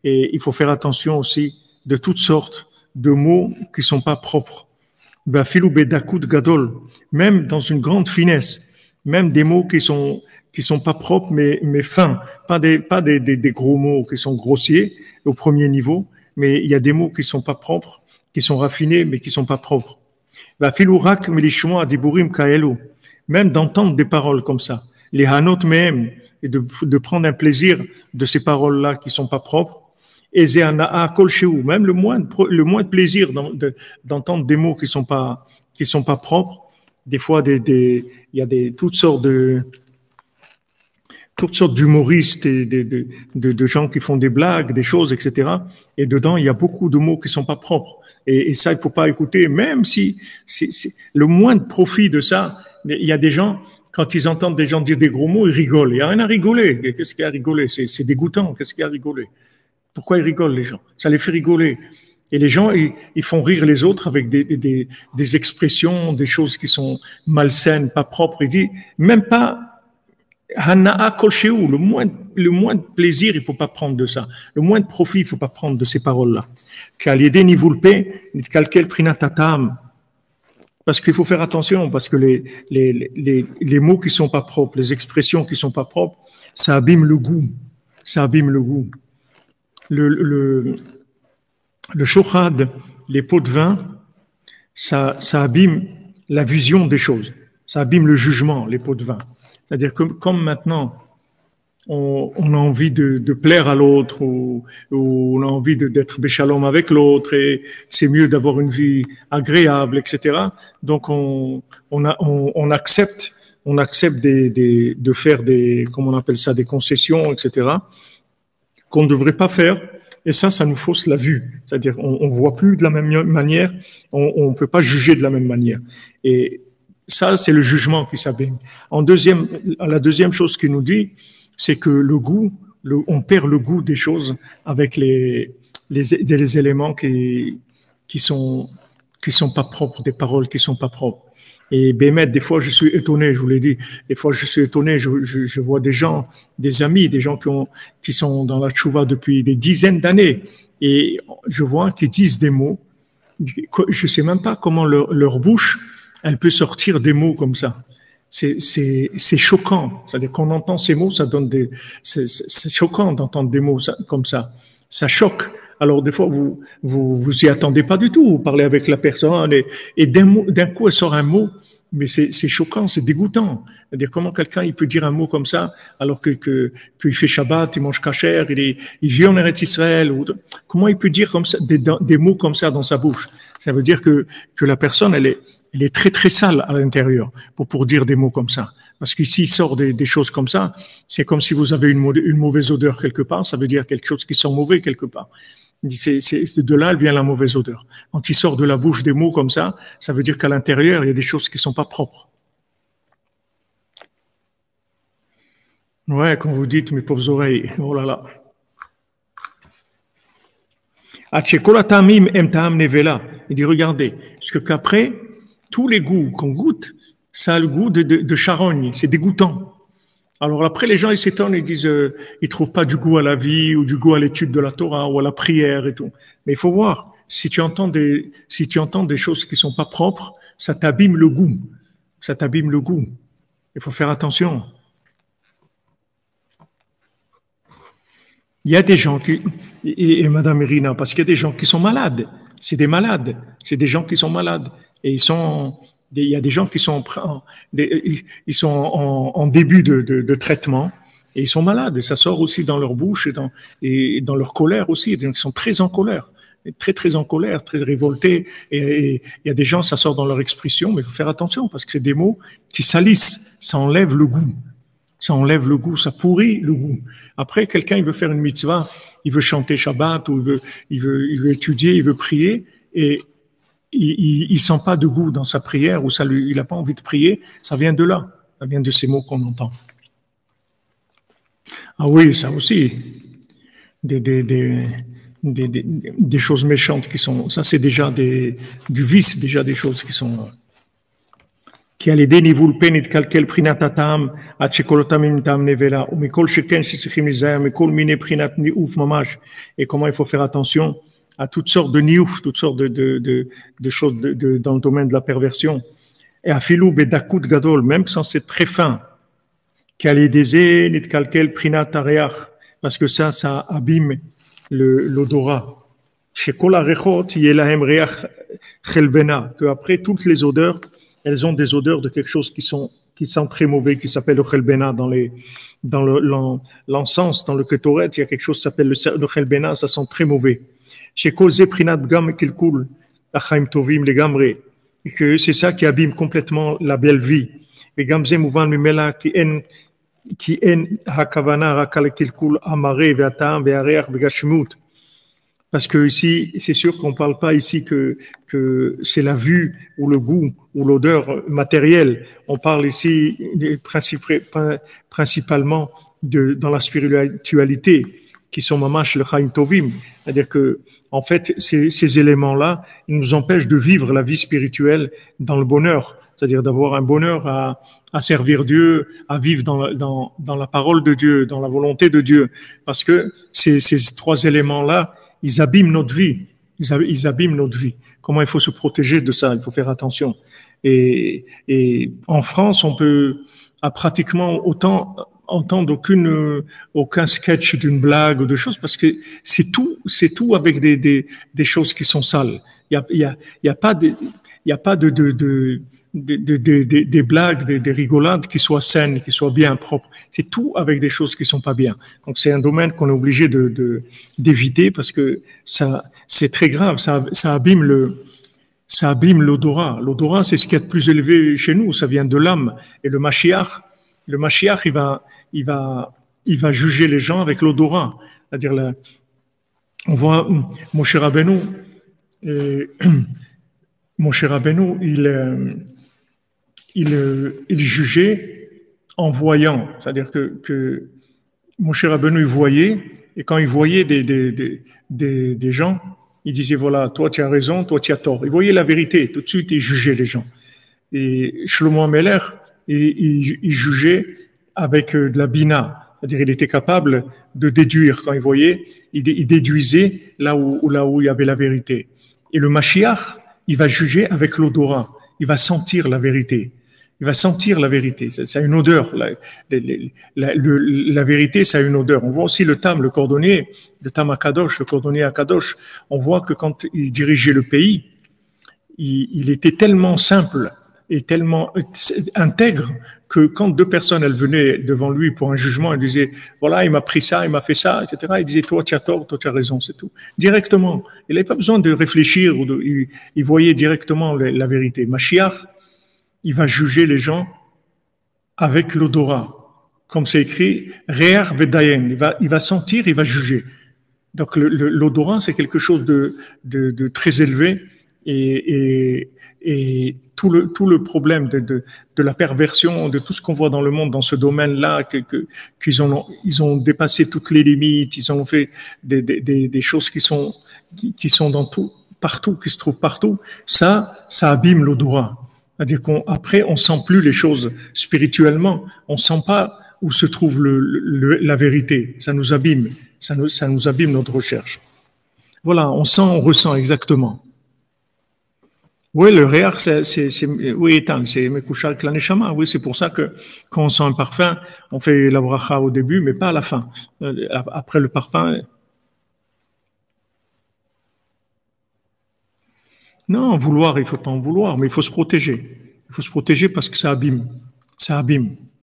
Et il faut faire attention aussi de toutes sortes de mots qui sont pas propres. Même dans une grande finesse, même des mots qui sont pas propres mais fins, pas des gros mots qui sont grossiers au premier niveau, mais il y a des mots qui sont pas propres, qui sont raffinés mais qui sont pas propres. Même d'entendre des paroles comme ça, les hanot mehem, et de prendre un plaisir de ces paroles-là qui sont pas propres. Et même le moins de plaisir d'entendre des mots qui sont pas propres. Des fois, il y a toutes sortes d'humoristes et de gens qui font des blagues, des choses, etc. Et dedans, il y a beaucoup de mots qui sont pas propres. Et ça, il faut pas écouter, même si le moins de profit de ça. Il y a des gens, quand ils entendent des gens dire des gros mots, ils rigolent. Il y a rien à rigoler. Qu'est-ce qu'il y a à rigoler? C'est dégoûtant. Qu'est-ce qu'il y a à rigoler? Pourquoi ils rigolent, les gens? Ça les fait rigoler. Et les gens, ils font rire les autres avec des expressions, des choses qui sont malsaines, pas propres. Il dit, même pas Hana'a kolcheou, le moins de plaisir, il faut pas prendre de ça. Le moins de profit, il faut pas prendre de ces paroles-là. Parce qu'il faut faire attention, parce que les mots qui sont pas propres, les expressions qui sont pas propres, ça abîme le goût. Ça abîme le goût. Le shochad, les pots de vin, ça abîme la vision des choses. Ça abîme le jugement, les pots de vin. C'est-à-dire que comme maintenant, on a envie de plaire à l'autre ou on a envie d'être béchalom avec l'autre et c'est mieux d'avoir une vie agréable, etc. Donc on accepte de faire comment on appelle ça, des concessions, etc. qu'on ne devrait pas faire. Et ça nous fausse la vue. C'est-à-dire on voit plus de la même manière, on peut pas juger de la même manière. Et ça, c'est le jugement qui s'abîme. La deuxième chose qu'il nous dit, c'est que on perd le goût des choses avec les éléments qui sont pas propres, des paroles qui sont pas propres. Et Bémet, des fois, je suis étonné, je vous l'ai dit, des fois, je suis étonné, je vois des gens, des amis, des gens qui sont dans la tchouva depuis des dizaines d'années, et je vois qu'ils disent des mots, je sais même pas comment leur bouche, elle peut sortir des mots comme ça. C'est choquant. C'est-à-dire qu'on entend ces mots, c'est choquant d'entendre des mots comme ça. Ça choque. Alors, des fois, vous y attendez pas du tout. Vous parlez avec la personne et d'un coup, elle sort un mot, mais c'est choquant, c'est dégoûtant. C'est-à-dire, comment quelqu'un, il peut dire un mot comme ça, alors qu'il fait Shabbat, il mange kasher, il vit en Eretz Israël, comment il peut dire comme ça, des mots comme ça dans sa bouche? Ça veut dire que la personne, elle est très, très sale à l'intérieur pour dire des mots comme ça. Parce qu'ici, il sort des choses comme ça, c'est comme si vous avez une mauvaise odeur quelque part, ça veut dire quelque chose qui sent mauvais quelque part. C'est de là, elle vient la mauvaise odeur. Quand il sort de la bouche des mots comme ça veut dire qu'à l'intérieur, il y a des choses qui sont pas propres. Ouais, quand vous dites, mes pauvres oreilles, oh là là. Il dit, regardez, parce qu'après, tous les goûts qu'on goûte, ça a le goût de charogne, c'est dégoûtant. Alors après, les gens, ils s'étonnent, ils disent, ils trouvent pas du goût à la vie, ou du goût à l'étude de la Torah, ou à la prière et tout. Mais il faut voir, si tu entends des choses qui sont pas propres, ça t'abîme le goût. Ça t'abîme le goût. Il faut faire attention. Il y a des gens et Madame Irina, parce qu'il y a des gens qui sont malades. C'est des malades. C'est des gens qui sont malades. Et il y a des gens qui sont en début de traitement et ils sont malades. Et ça sort aussi dans leur bouche et dans leur colère aussi. Il y a des gens qui sont très en colère, très, très en colère, très révoltés. Et il y a des gens, ça sort dans leur expression, mais il faut faire attention parce que c'est des mots qui salissent. Ça enlève le goût. Ça enlève le goût, ça pourrit le goût. Après, quelqu'un, il veut faire une mitzvah, il veut chanter Shabbat, ou il veut étudier, il veut prier, et il sent pas de goût dans sa prière, ou il a pas envie de prier, ça vient de là. Ça vient de ces mots qu'on entend. Ah oui, ça aussi. Des choses méchantes ça c'est déjà du vice, déjà des choses qui כי על ידי ניבול פה נתקלקל בחינת הטעם, עד שכל אותם הם טעם נבלה, ומכל שכן שצריכים להיזהר, מכל מיני בחינת ניאוף ממש. Et comment il faut faire attention à toutes sortes de niouf, toutes sortes de choses dans le domaine de la perversion. Et à filou bedakut gadol, même sans c'est très fin, qui a les désirs, nitkalkel prinat areach, parce que ça abîme l'odorat. Chez kol arechot, yelahem reach chelvena, que après toutes les odeurs, elles ont des odeurs de quelque chose qui sont très mauvais, qui s'appelle le chelbena dans l'encens, dans le ketoret, il y a quelque chose qui s'appelle le chelbena, ça sent très mauvais. Chez kol ze prinat gam kilkul, achaim tovim legamre, et que c'est ça qui abîme complètement la belle vie. Et gamze mouvan mimela qui en hakavana rakal kilkul amare ve'atam ve'areach ve'gashmut. Parce que ici, c'est sûr qu'on parle pas ici que c'est la vue ou le goût ou l'odeur matérielle. On parle ici principalement dans la spiritualité, qui sont mamash le chaim tovim. C'est-à-dire que, en fait, ces éléments-là, ils nous empêchent de vivre la vie spirituelle dans le bonheur. C'est-à-dire d'avoir un bonheur à servir Dieu, à vivre dans la parole de Dieu, dans la volonté de Dieu. Parce que ces trois éléments-là, ils abîment notre vie. Ils abîment notre vie. Comment il faut se protéger de ça? Il faut faire attention. Et en France, on peut pratiquement autant entendre aucun sketch d'une blague ou de choses, parce que c'est tout avec des choses qui sont sales. Il y a pas des blagues, des rigolades qui soient saines, qui soient bien propres. C'est tout avec des choses qui sont pas bien. Donc c'est un domaine qu'on est obligé d'éviter, parce que ça, c'est très grave. Ça abîme l'odorat. L'odorat, c'est ce qui est le plus élevé chez nous. Ça vient de l'âme. Et le Mashiach, il va juger les gens avec l'odorat. C'est-à-dire, on voit Moshe Rabbeinu, il jugeait en voyant. C'est-à-dire que Moshe Rabbeinu, il voyait, et quand il voyait des gens, il disait, voilà, toi tu as raison, toi tu as tort. Il voyait la vérité, tout de suite il jugeait les gens. Et Shlomo HaMelech, il jugeait avec de la bina. C'est-à-dire il était capable de déduire. Quand il voyait, il déduisait là où il y avait la vérité. Et le Mashiach, il va juger avec l'odorat. Il va sentir la vérité. Il va sentir la vérité. Ça a une odeur. La vérité, ça a une odeur. On voit aussi le tam, le cordonnier, le tam Akadosh, le cordonnier Akadosh. On voit que quand il dirigeait le pays, il était tellement simple et tellement intègre que quand deux personnes, elles venaient devant lui pour un jugement, elles disaient, voilà, il m'a pris ça, il m'a fait ça, etc. Il disait, toi, tu as tort, toi, tu as raison, c'est tout. Directement. Il n'avait pas besoin de réfléchir, il voyait directement la vérité. Mashiach, il va juger les gens avec l'odorat. Comme c'est écrit, Re'ach Vedayen. Il va sentir, il va juger. Donc, l'odorat, c'est quelque chose de très élevé. Et tout le problème de la perversion, de tout ce qu'on voit dans le monde, dans ce domaine-là, qu'ils ont dépassé toutes les limites, ils ont fait des choses qui sont dans partout, qui se trouvent partout, ça abîme l'odorat. C'est-à-dire qu'après, on sent plus les choses spirituellement, on sent pas où se trouve la vérité. Ça nous abîme, ça nous abîme notre recherche. Voilà, on ressent exactement. Oui, le réach, oui, c'est Mekushal Klaneshama. Oui, c'est pour ça que quand on sent un parfum, on fait la bracha au début, mais pas à la fin. Après le parfum. Non, vouloir, il faut pas en vouloir, mais il faut se protéger. Il faut se protéger parce que ça abîme. Ça abîme.